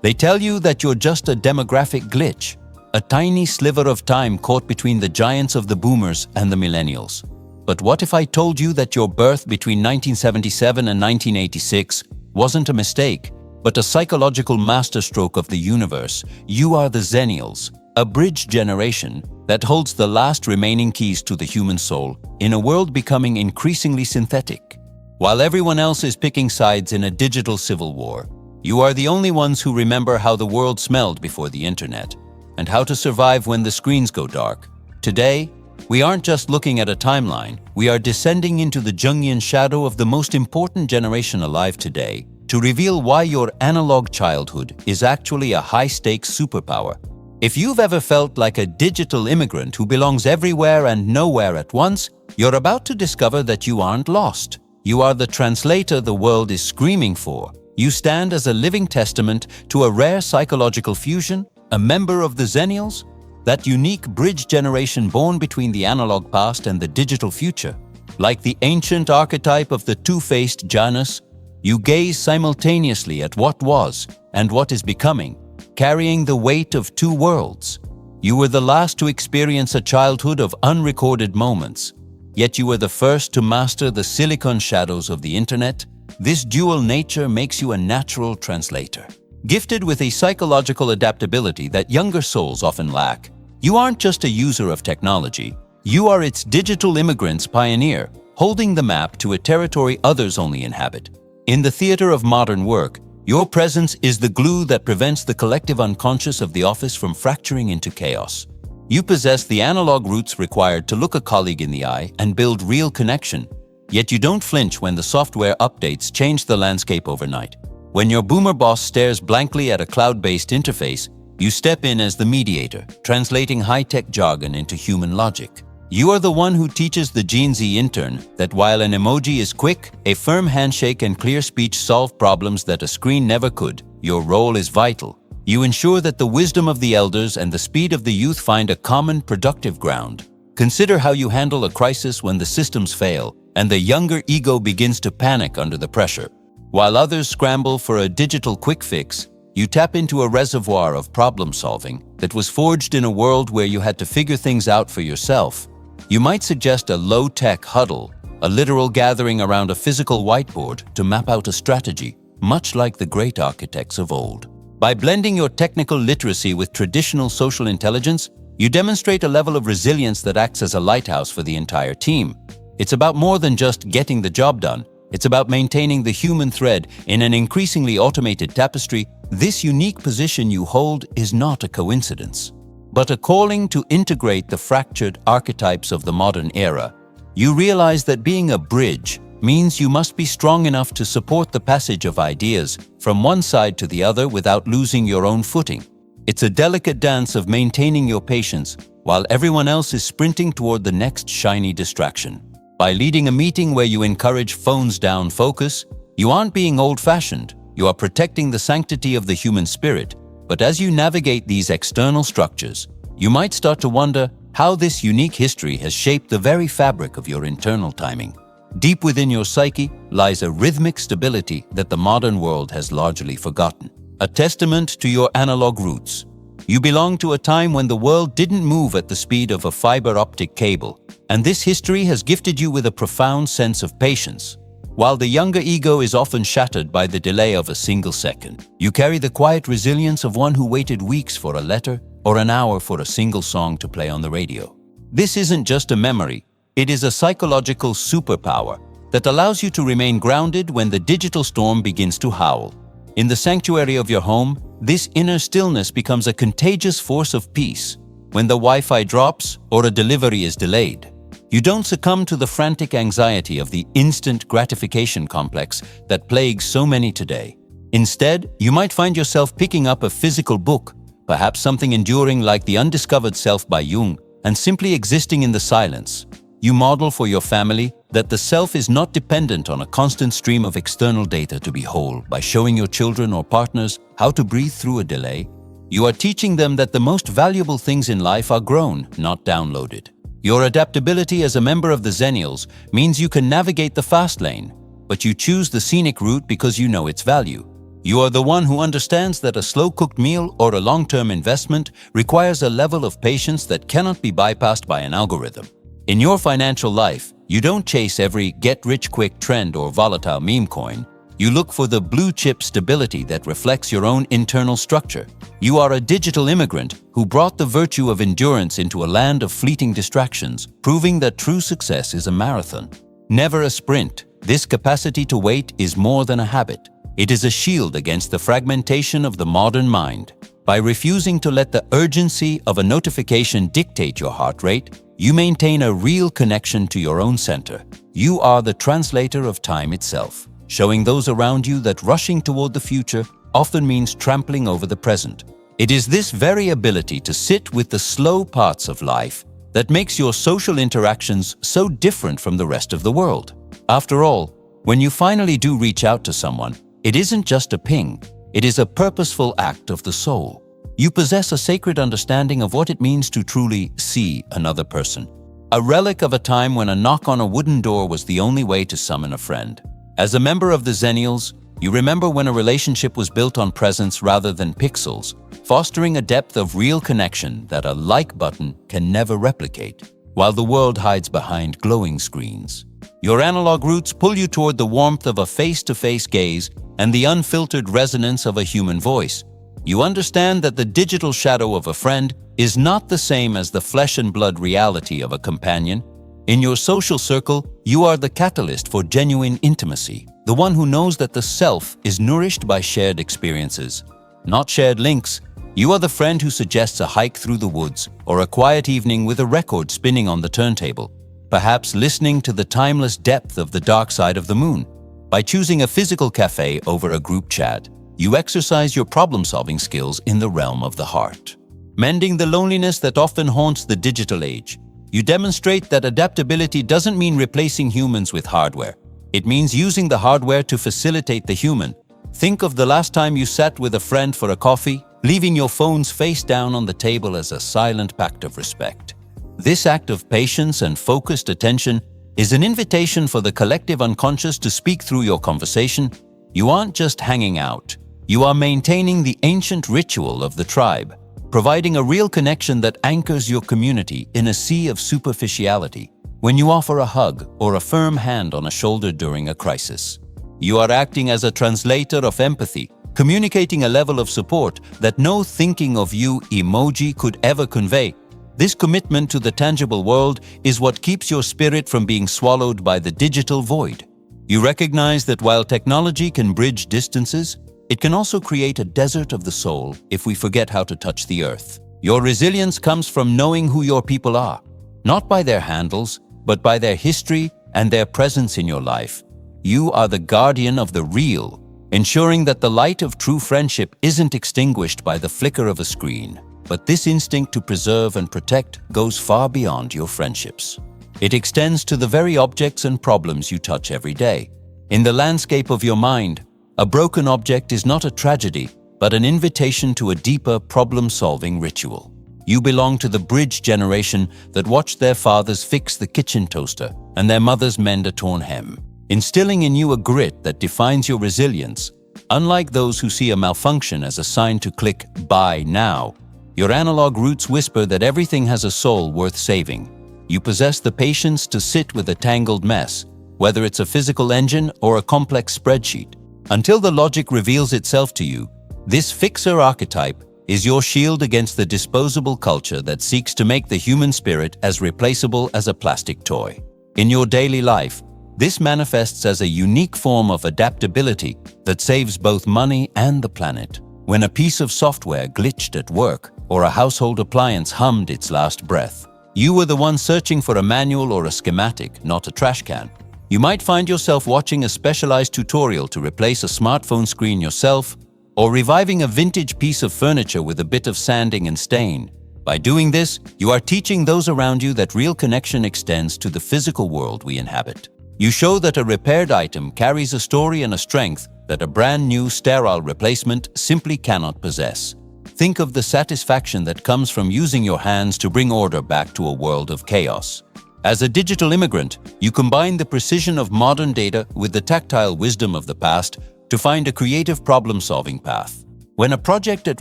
They tell you that you're just a demographic glitch, a tiny sliver of time caught between the giants of the boomers and the millennials. But what if I told you that your birth between 1977 and 1986 wasn't a mistake, but a psychological masterstroke of the universe? You are the Xennials, a bridge generation that holds the last remaining keys to the human soul in a world becoming increasingly synthetic. While everyone else is picking sides in a digital civil war, you are the only ones who remember how the world smelled before the internet and how to survive when the screens go dark. Today, we aren't just looking at a timeline, we are descending into the Jungian shadow of the most important generation alive today to reveal why your analog childhood is actually a high-stakes superpower. If you've ever felt like a digital immigrant who belongs everywhere and nowhere at once, you're about to discover that you aren't lost. You are the translator the world is screaming for. You stand as a living testament to a rare psychological fusion, a member of the Xennials, that unique bridge generation born between the analog past and the digital future. Like the ancient archetype of the two-faced Janus, you gaze simultaneously at what was and what is becoming, carrying the weight of two worlds. You were the last to experience a childhood of unrecorded moments, yet you were the first to master the silicon shadows of the internet. This dual nature makes you a natural translator, gifted with a psychological adaptability that younger souls often lack. You aren't just a user of technology, you are its digital immigrant's pioneer, holding the map to a territory others only inhabit. In the theater of modern work, your presence is the glue that prevents the collective unconscious of the office from fracturing into chaos. You possess the analog roots required to look a colleague in the eye and build real connection, yet you don't flinch when the software updates change the landscape overnight. When your boomer boss stares blankly at a cloud-based interface, you step in as the mediator, translating high-tech jargon into human logic. You are the one who teaches the Gen Z intern that while an emoji is quick, a firm handshake and clear speech solve problems that a screen never could. Your role is vital. You ensure that the wisdom of the elders and the speed of the youth find a common, productive ground. Consider how you handle a crisis when the systems fail and the younger ego begins to panic under the pressure. While others scramble for a digital quick fix, you tap into a reservoir of problem-solving that was forged in a world where you had to figure things out for yourself. You might suggest a low-tech huddle, a literal gathering around a physical whiteboard to map out a strategy, much like the great architects of old. By blending your technical literacy with traditional social intelligence, you demonstrate a level of resilience that acts as a lighthouse for the entire team. It's about more than just getting the job done. It's about maintaining the human thread in an increasingly automated tapestry. This unique position you hold is not a coincidence, but a calling to integrate the fractured archetypes of the modern era. You realize that being a bridge means you must be strong enough to support the passage of ideas from one side to the other without losing your own footing. It's a delicate dance of maintaining your patience while everyone else is sprinting toward the next shiny distraction. By leading a meeting where you encourage phones down focus, you aren't being old-fashioned. You are protecting the sanctity of the human spirit. But as you navigate these external structures, you might start to wonder how this unique history has shaped the very fabric of your internal timing. Deep within your psyche lies a rhythmic stability that the modern world has largely forgotten. A testament to your analog roots. You belong to a time when the world didn't move at the speed of a fiber optic cable, and this history has gifted you with a profound sense of patience. While the younger ego is often shattered by the delay of a single second, you carry the quiet resilience of one who waited weeks for a letter or an hour for a single song to play on the radio. This isn't just a memory, it is a psychological superpower that allows you to remain grounded when the digital storm begins to howl. In the sanctuary of your home, this inner stillness becomes a contagious force of peace. When the Wi-Fi drops or a delivery is delayed, you don't succumb to the frantic anxiety of the instant gratification complex that plagues so many today. Instead, you might find yourself picking up a physical book, perhaps something enduring like The Undiscovered Self by Jung, and simply existing in the silence. You model for your family that the self is not dependent on a constant stream of external data to be whole. By showing your children or partners how to breathe through a delay, you are teaching them that the most valuable things in life are grown, not downloaded. Your adaptability as a member of the Xennials means you can navigate the fast lane, but you choose the scenic route because you know its value. You are the one who understands that a slow-cooked meal or a long-term investment requires a level of patience that cannot be bypassed by an algorithm. In your financial life, you don't chase every get-rich-quick trend or volatile meme coin. You look for the blue-chip stability that reflects your own internal structure. You are a digital immigrant who brought the virtue of endurance into a land of fleeting distractions, proving that true success is a marathon, never a sprint. This capacity to wait is more than a habit. It is a shield against the fragmentation of the modern mind. By refusing to let the urgency of a notification dictate your heart rate, you maintain a real connection to your own center. You are the translator of time itself, showing those around you that rushing toward the future often means trampling over the present. It is this very ability to sit with the slow parts of life that makes your social interactions so different from the rest of the world. After all, when you finally do reach out to someone, it isn't just a ping, it is a purposeful act of the soul. You possess a sacred understanding of what it means to truly see another person. A relic of a time when a knock on a wooden door was the only way to summon a friend. As a member of the Zennials, you remember when a relationship was built on presence rather than pixels, fostering a depth of real connection that a like button can never replicate, while the world hides behind glowing screens. Your analog roots pull you toward the warmth of a face-to-face gaze and the unfiltered resonance of a human voice. You understand that the digital shadow of a friend is not the same as the flesh and blood reality of a companion. In your social circle, you are the catalyst for genuine intimacy, the one who knows that the self is nourished by shared experiences, not shared links. You are the friend who suggests a hike through the woods or a quiet evening with a record spinning on the turntable, perhaps listening to the timeless depth of the dark side of the moon. By choosing a physical cafe over a group chat, you exercise your problem-solving skills in the realm of the heart. Mending the loneliness that often haunts the digital age, you demonstrate that adaptability doesn't mean replacing humans with hardware. It means using the hardware to facilitate the human. Think of the last time you sat with a friend for a coffee, leaving your phones face down on the table as a silent pact of respect. This act of patience and focused attention is an invitation for the collective unconscious to speak through your conversation. You aren't just hanging out. You are maintaining the ancient ritual of the tribe, providing a real connection that anchors your community in a sea of superficiality. When you offer a hug or a firm hand on a shoulder during a crisis, you are acting as a translator of empathy, communicating a level of support that no thinking of you emoji could ever convey. This commitment to the tangible world is what keeps your spirit from being swallowed by the digital void. You recognize that while technology can bridge distances, it can also create a desert of the soul if we forget how to touch the earth. Your resilience comes from knowing who your people are, not by their handles, but by their history and their presence in your life. You are the guardian of the real, ensuring that the light of true friendship isn't extinguished by the flicker of a screen. But this instinct to preserve and protect goes far beyond your friendships. It extends to the very objects and problems you touch every day. In the landscape of your mind, a broken object is not a tragedy, but an invitation to a deeper problem-solving ritual. You belong to the bridge generation that watched their fathers fix the kitchen toaster and their mothers mend a torn hem, instilling in you a grit that defines your resilience. Unlike those who see a malfunction as a sign to click "buy now," your analog roots whisper that everything has a soul worth saving. You possess the patience to sit with a tangled mess, whether it's a physical engine or a complex spreadsheet, until the logic reveals itself to you. This fixer archetype is your shield against the disposable culture that seeks to make the human spirit as replaceable as a plastic toy. In your daily life, this manifests as a unique form of adaptability that saves both money and the planet. When a piece of software glitched at work or a household appliance hummed its last breath, you were the one searching for a manual or a schematic, not a trash can. You might find yourself watching a specialized tutorial to replace a smartphone screen yourself, or reviving a vintage piece of furniture with a bit of sanding and stain. By doing this, you are teaching those around you that real connection extends to the physical world we inhabit. You show that a repaired item carries a story and a strength that a brand new sterile replacement simply cannot possess. Think of the satisfaction that comes from using your hands to bring order back to a world of chaos. As a digital immigrant, you combine the precision of modern data with the tactile wisdom of the past, to find a creative problem-solving path. When a project at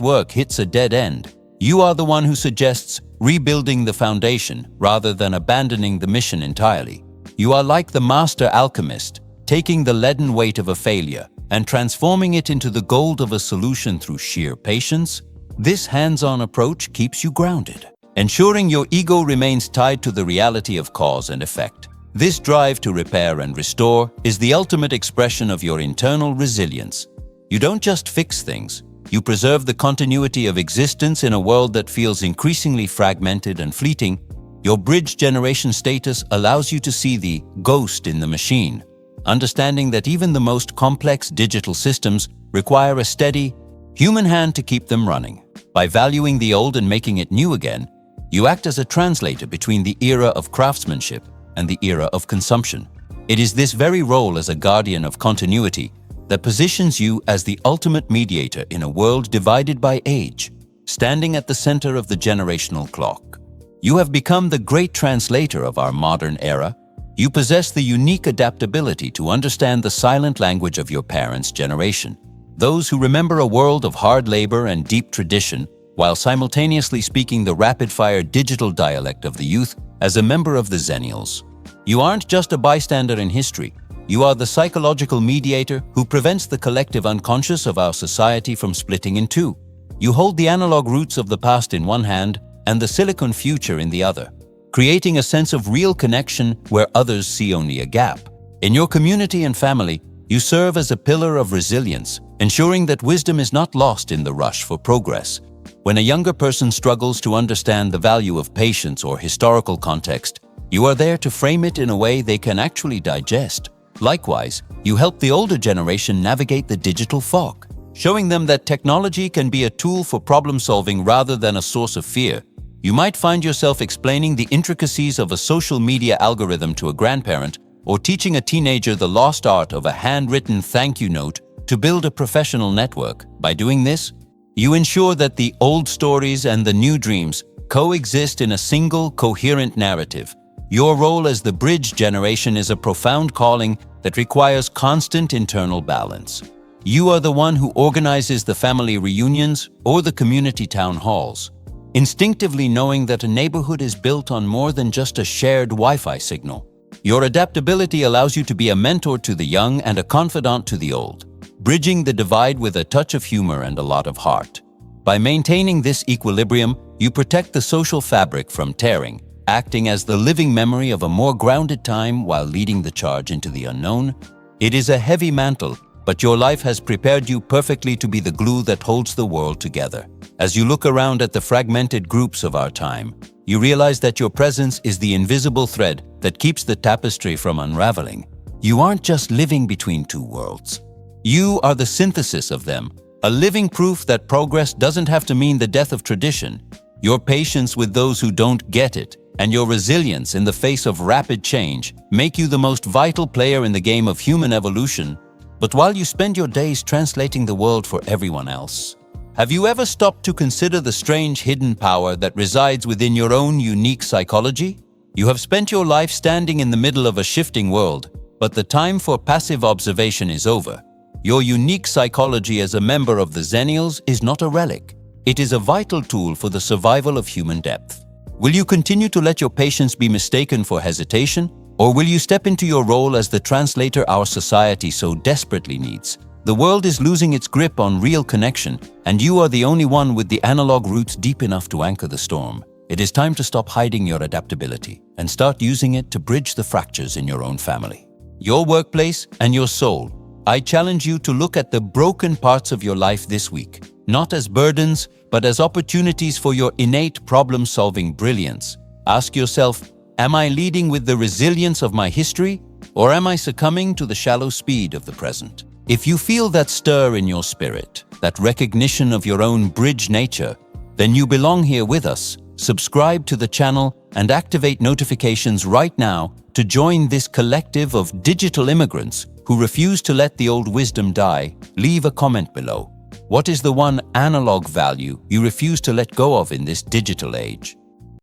work hits a dead end, you are the one who suggests rebuilding the foundation rather than abandoning the mission entirely. You are like the master alchemist, taking the leaden weight of a failure and transforming it into the gold of a solution through sheer patience. This hands-on approach keeps you grounded, ensuring your ego remains tied to the reality of cause and effect. This drive to repair and restore is the ultimate expression of your internal resilience. You don't just fix things, you preserve the continuity of existence in a world that feels increasingly fragmented and fleeting. Your bridge generation status allows you to see the ghost in the machine, understanding that even the most complex digital systems require a steady, human hand to keep them running. By valuing the old and making it new again, you act as a translator between the era of craftsmanship and the era of consumption. It is this very role as a guardian of continuity that positions you as the ultimate mediator in a world divided by age, standing at the center of the generational clock. You have become the great translator of our modern era. You possess the unique adaptability to understand the silent language of your parents' generation, those who remember a world of hard labor and deep tradition, while simultaneously speaking the rapid-fire digital dialect of the youth as a member of the Zennials. You aren't just a bystander in history. You are the psychological mediator who prevents the collective unconscious of our society from splitting in two. You hold the analog roots of the past in one hand and the silicon future in the other, creating a sense of real connection where others see only a gap. In your community and family, you serve as a pillar of resilience, ensuring that wisdom is not lost in the rush for progress. When a younger person struggles to understand the value of patience or historical context, you are there to frame it in a way they can actually digest. Likewise, you help the older generation navigate the digital fog, showing them that technology can be a tool for problem-solving rather than a source of fear. You might find yourself explaining the intricacies of a social media algorithm to a grandparent, or teaching a teenager the lost art of a handwritten thank you note to build a professional network. By doing this, you ensure that the old stories and the new dreams coexist in a single, coherent narrative. Your role as the bridge generation is a profound calling that requires constant internal balance. You are the one who organizes the family reunions or the community town halls, instinctively knowing that a neighborhood is built on more than just a shared Wi-Fi signal. Your adaptability allows you to be a mentor to the young and a confidant to the old, bridging the divide with a touch of humor and a lot of heart. By maintaining this equilibrium, you protect the social fabric from tearing, acting as the living memory of a more grounded time while leading the charge into the unknown. It is a heavy mantle, but your life has prepared you perfectly to be the glue that holds the world together. As you look around at the fragmented groups of our time, you realize that your presence is the invisible thread that keeps the tapestry from unraveling. You aren't just living between two worlds. You are the synthesis of them, a living proof that progress doesn't have to mean the death of tradition. Your patience with those who don't get it and your resilience in the face of rapid change make you the most vital player in the game of human evolution. But while you spend your days translating the world for everyone else, have you ever stopped to consider the strange hidden power that resides within your own unique psychology? You have spent your life standing in the middle of a shifting world, but the time for passive observation is over. Your unique psychology as a member of the Zennials is not a relic. It is a vital tool for the survival of human depth. Will you continue to let your patience be mistaken for hesitation, or will you step into your role as the translator our society so desperately needs? The world is losing its grip on real connection, and you are the only one with the analog roots deep enough to anchor the storm. It is time to stop hiding your adaptability and start using it to bridge the fractures in your own family, your workplace, and your soul. I challenge you to look at the broken parts of your life this week, not as burdens, but as opportunities for your innate problem-solving brilliance. Ask yourself, am I leading with the resilience of my history, or am I succumbing to the shallow speed of the present? If you feel that stir in your spirit, that recognition of your own bridge nature, then you belong here with us. Subscribe to the channel and activate notifications right now to join this collective of digital immigrants who refuse to let the old wisdom die. Leave a comment below. What is the one analog value you refuse to let go of in this digital age?